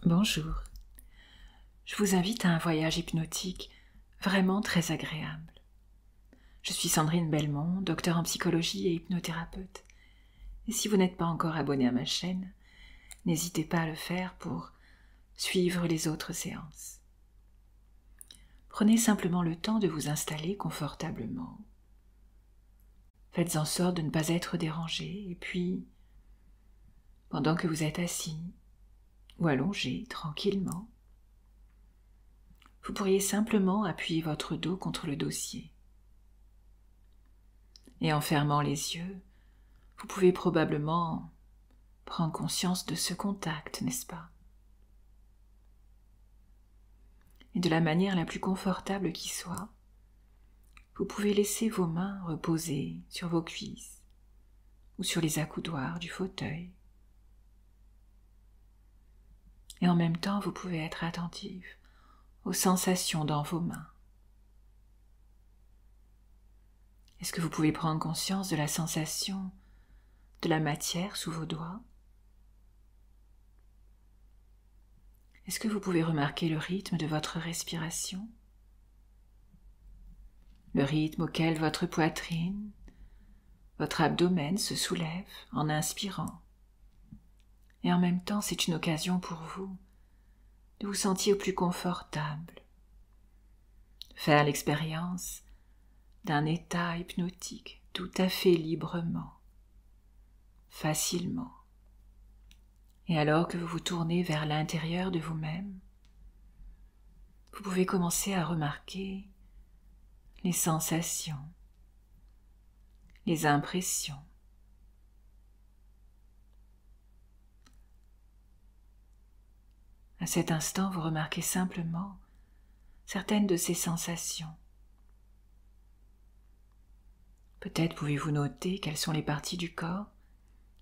Bonjour, je vous invite à un voyage hypnotique vraiment très agréable. Je suis Sandrine Belmont, docteur en psychologie et hypnothérapeute. Et si vous n'êtes pas encore abonné à ma chaîne, n'hésitez pas à le faire pour suivre les autres séances. Prenez simplement le temps de vous installer confortablement. Faites en sorte de ne pas être dérangé et puis, pendant que vous êtes assis ou allongé tranquillement, vous pourriez simplement appuyer votre dos contre le dossier. Et en fermant les yeux, vous pouvez probablement prendre conscience de ce contact, n'est-ce pas? Et de la manière la plus confortable qui soit, vous pouvez laisser vos mains reposer sur vos cuisses ou sur les accoudoirs du fauteuil. Et en même temps, vous pouvez être attentif aux sensations dans vos mains. Est-ce que vous pouvez prendre conscience de la sensation de la matière sous vos doigts? Est-ce que vous pouvez remarquer le rythme de votre respiration? Le rythme auquel votre poitrine, votre abdomen se soulève en inspirant. Et en même temps, c'est une occasion pour vous de vous sentir plus confortable, faire l'expérience d'un état hypnotique tout à fait librement, facilement. Et alors que vous vous tournez vers l'intérieur de vous-même, vous pouvez commencer à remarquer les sensations, les impressions. À cet instant, vous remarquez simplement certaines de ces sensations. Peut-être pouvez-vous noter quelles sont les parties du corps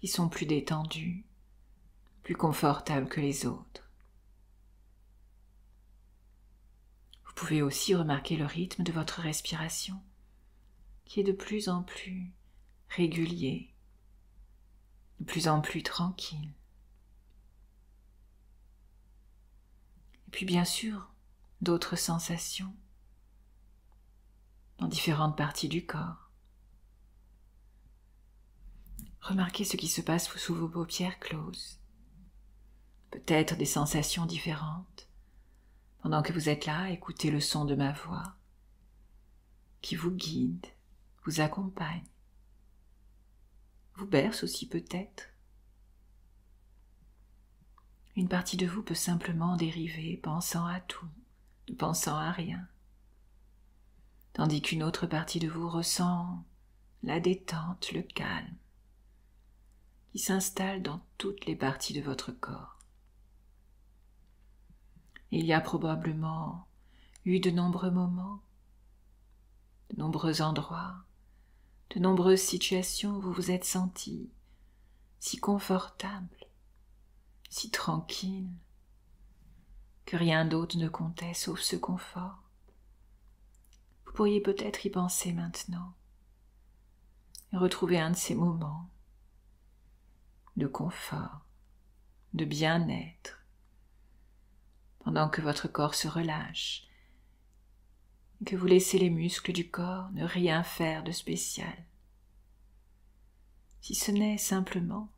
qui sont plus détendues, plus confortables que les autres. Vous pouvez aussi remarquer le rythme de votre respiration, qui est de plus en plus régulier, de plus en plus tranquille. Et puis bien sûr, d'autres sensations dans différentes parties du corps. Remarquez ce qui se passe sous vos paupières closes. Peut-être des sensations différentes. Pendant que vous êtes là, écoutez le son de ma voix qui vous guide, vous accompagne, vous berce aussi peut-être. Une partie de vous peut simplement dériver, pensant à tout, ne pensant à rien, tandis qu'une autre partie de vous ressent la détente, le calme, qui s'installe dans toutes les parties de votre corps. Il y a probablement eu de nombreux moments, de nombreux endroits, de nombreuses situations où vous vous êtes senti si confortable, si tranquille, que rien d'autre ne comptait sauf ce confort. Vous pourriez peut-être y penser maintenant et retrouver un de ces moments de confort, de bien-être, pendant que votre corps se relâche et que vous laissez les muscles du corps ne rien faire de spécial, si ce n'est simplement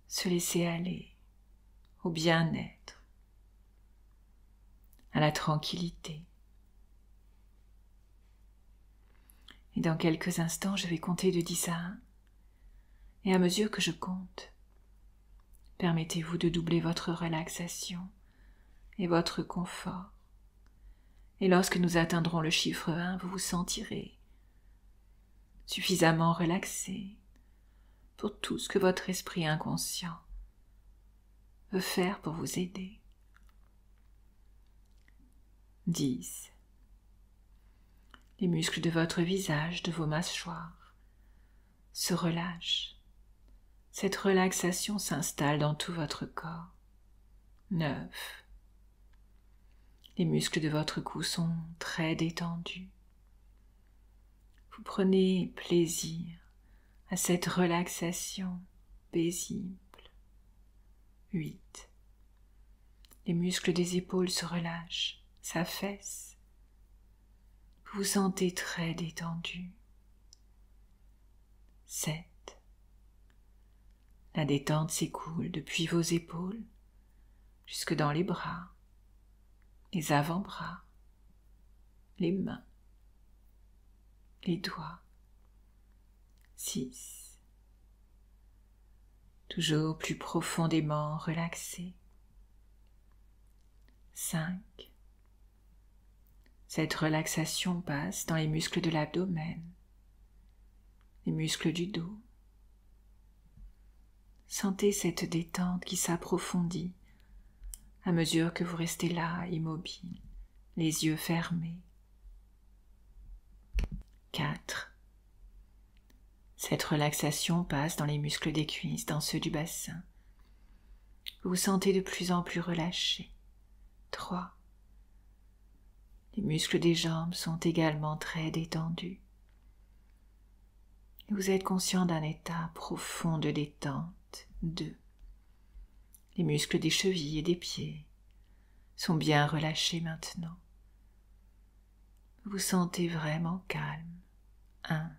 se laisser aller au bien-être, à la tranquillité. Et dans quelques instants, je vais compter de 10 à 1, et à mesure que je compte, permettez-vous de doubler votre relaxation et votre confort. Et lorsque nous atteindrons le chiffre 1, vous vous sentirez suffisamment relaxé pour tout ce que votre esprit inconscient veut faire pour vous aider. 10. Les muscles de votre visage, de vos mâchoires, se relâchent. Cette relaxation s'installe dans tout votre corps. 9. Les muscles de votre cou sont très détendus. Vous prenez plaisir à cette relaxation paisible. 8. Les muscles des épaules se relâchent, s'affaissent. Vous vous sentez très détendu. 7. La détente s'écoule depuis vos épaules jusque dans les bras, les avant-bras, les mains, les doigts. 6. Toujours plus profondément relaxé. 5. Cette relaxation passe dans les muscles de l'abdomen, les muscles du dos. Sentez cette détente qui s'approfondit à mesure que vous restez là, immobile, les yeux fermés. 4. Cette relaxation passe dans les muscles des cuisses, dans ceux du bassin. Vous vous sentez de plus en plus relâché. 3. Les muscles des jambes sont également très détendus. Et vous êtes conscient d'un état profond de détente. 2. Les muscles des chevilles et des pieds sont bien relâchés maintenant. Vous vous sentez vraiment calme. 1.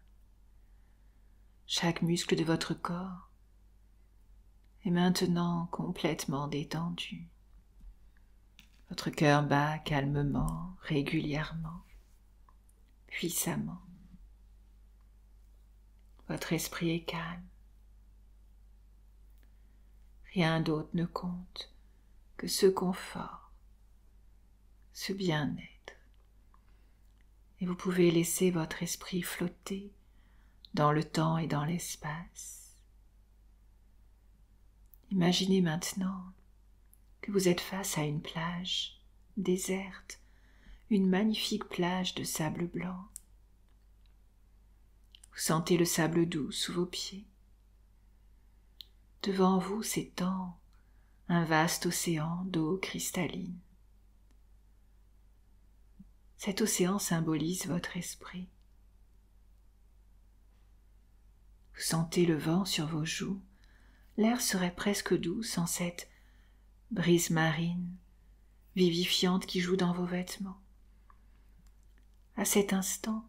Chaque muscle de votre corps est maintenant complètement détendu. Votre cœur bat calmement, régulièrement, puissamment. Votre esprit est calme. Rien d'autre ne compte que ce confort, ce bien-être. Et vous pouvez laisser votre esprit flotter dans le temps et dans l'espace. Imaginez maintenant que vous êtes face à une plage déserte, une magnifique plage de sable blanc. Vous sentez le sable doux sous vos pieds. Devant vous s'étend un vaste océan d'eau cristalline. Cet océan symbolise votre esprit. Vous sentez le vent sur vos joues. L'air serait presque doux sans cette brise marine, vivifiante qui joue dans vos vêtements. À cet instant,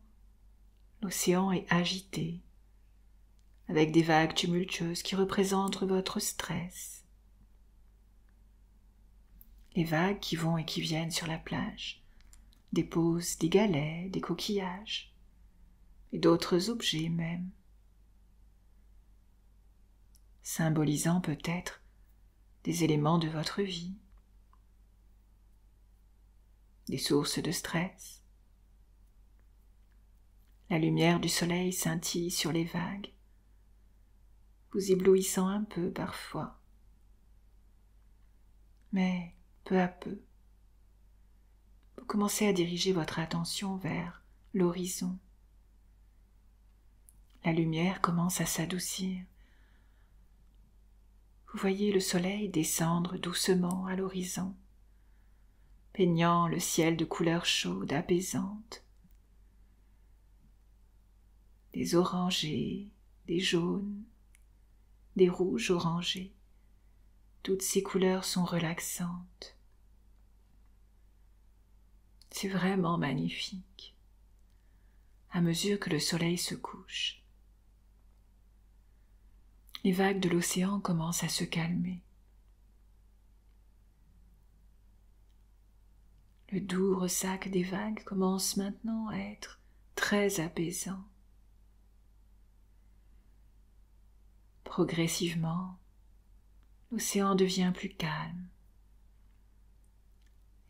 l'océan est agité, avec des vagues tumultueuses qui représentent votre stress. Les vagues qui vont et qui viennent sur la plage déposent des galets, des coquillages, et d'autres objets même, symbolisant peut-être des éléments de votre vie, des sources de stress. La lumière du soleil scintille sur les vagues, vous éblouissant un peu parfois. Mais peu à peu, vous commencez à diriger votre attention vers l'horizon. La lumière commence à s'adoucir. Vous voyez le soleil descendre doucement à l'horizon, peignant le ciel de couleurs chaudes, apaisantes. Des orangés, des jaunes, des rouges orangés. Toutes ces couleurs sont relaxantes. C'est vraiment magnifique. À mesure que le soleil se couche, les vagues de l'océan commencent à se calmer. Le doux ressac des vagues commence maintenant à être très apaisant. Progressivement, l'océan devient plus calme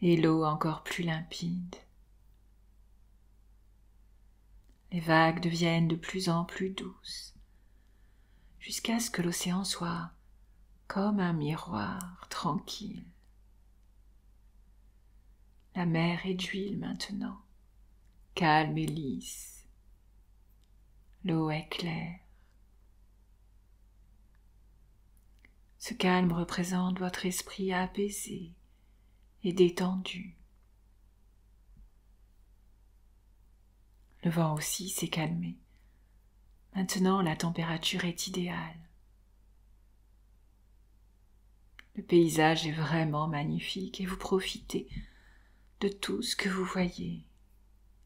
et l'eau encore plus limpide. Les vagues deviennent de plus en plus douces, jusqu'à ce que l'océan soit comme un miroir tranquille. La mer est d'huile maintenant, calme et lisse. L'eau est claire. Ce calme représente votre esprit apaisé et détendu. Le vent aussi s'est calmé. Maintenant, la température est idéale. Le paysage est vraiment magnifique et vous profitez de tout ce que vous voyez.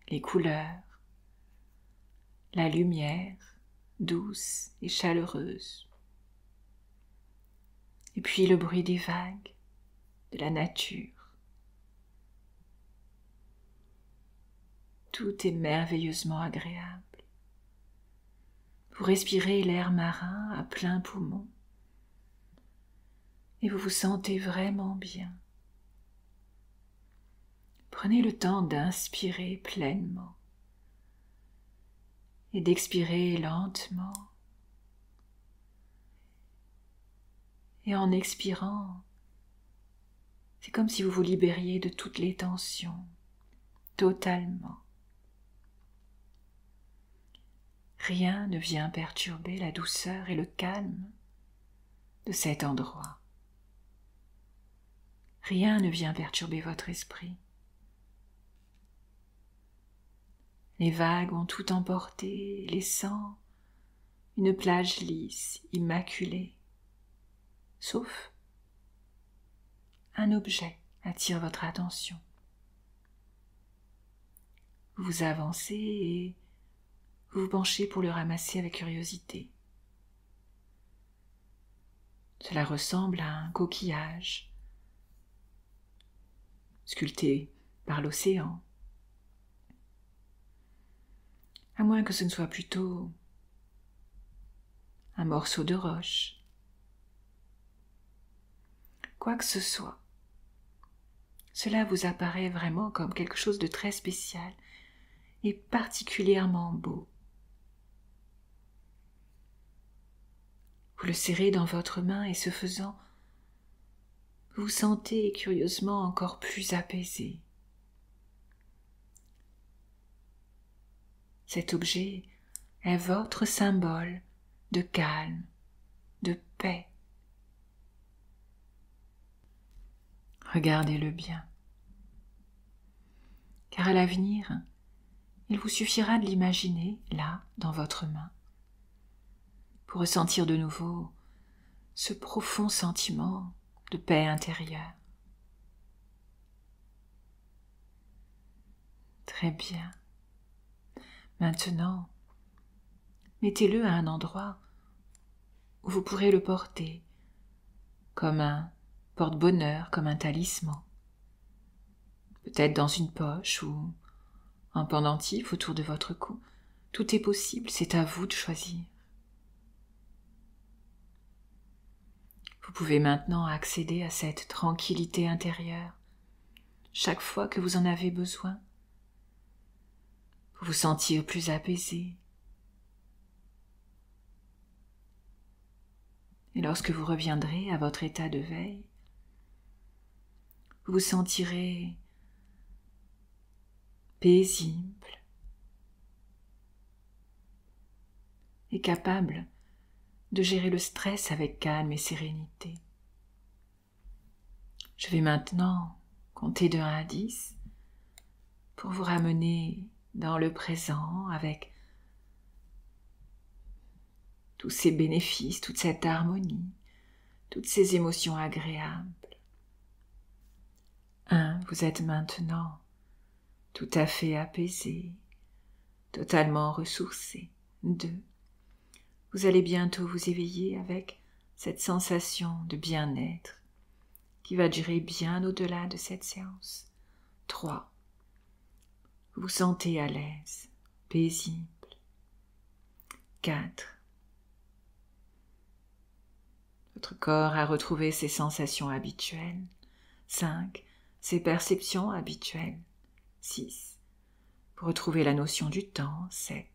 Les couleurs, la lumière douce et chaleureuse. Et puis le bruit des vagues, de la nature. Tout est merveilleusement agréable. Vous respirez l'air marin à plein poumon et vous vous sentez vraiment bien. Prenez le temps d'inspirer pleinement et d'expirer lentement. Et en expirant, c'est comme si vous vous libériez de toutes les tensions, totalement. Rien ne vient perturber la douceur et le calme de cet endroit. Rien ne vient perturber votre esprit. Les vagues ont tout emporté, laissant une plage lisse, immaculée. Sauf un objet attire votre attention. Vous vous avancez et vous vous penchez pour le ramasser avec curiosité. Cela ressemble à un coquillage sculpté par l'océan. À moins que ce ne soit plutôt un morceau de roche. Quoi que ce soit, cela vous apparaît vraiment comme quelque chose de très spécial et particulièrement beau. Vous le serrez dans votre main et ce faisant, vous vous sentez curieusement encore plus apaisé. Cet objet est votre symbole de calme, de paix. Regardez-le bien, car à l'avenir, il vous suffira de l'imaginer là, dans votre main, pour ressentir de nouveau ce profond sentiment de paix intérieure. Très bien. Maintenant, mettez-le à un endroit où vous pourrez le porter, comme un porte-bonheur, comme un talisman. Peut-être dans une poche ou un pendentif autour de votre cou. Tout est possible, c'est à vous de choisir. Vous pouvez maintenant accéder à cette tranquillité intérieure chaque fois que vous en avez besoin, pour vous sentir plus apaisé. Et lorsque vous reviendrez à votre état de veille, vous vous sentirez paisible et capable de gérer le stress avec calme et sérénité. Je vais maintenant compter de 1 à 10 pour vous ramener dans le présent avec tous ces bénéfices, toute cette harmonie, toutes ces émotions agréables. 1, vous êtes maintenant tout à fait apaisé, totalement ressourcé. 2, vous allez bientôt vous éveiller avec cette sensation de bien-être qui va durer bien au-delà de cette séance. 3, vous vous sentez à l'aise, paisible. 4, votre corps a retrouvé ses sensations habituelles. 5, ses perceptions habituelles. 6, vous retrouvez la notion du temps. 7,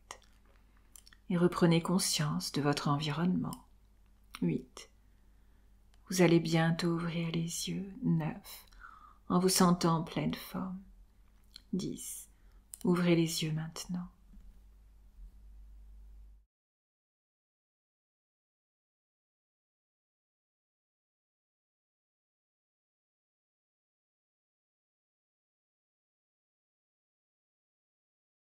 et reprenez conscience de votre environnement. 8, vous allez bientôt ouvrir les yeux. 9, en vous sentant en pleine forme. 10, ouvrez les yeux maintenant.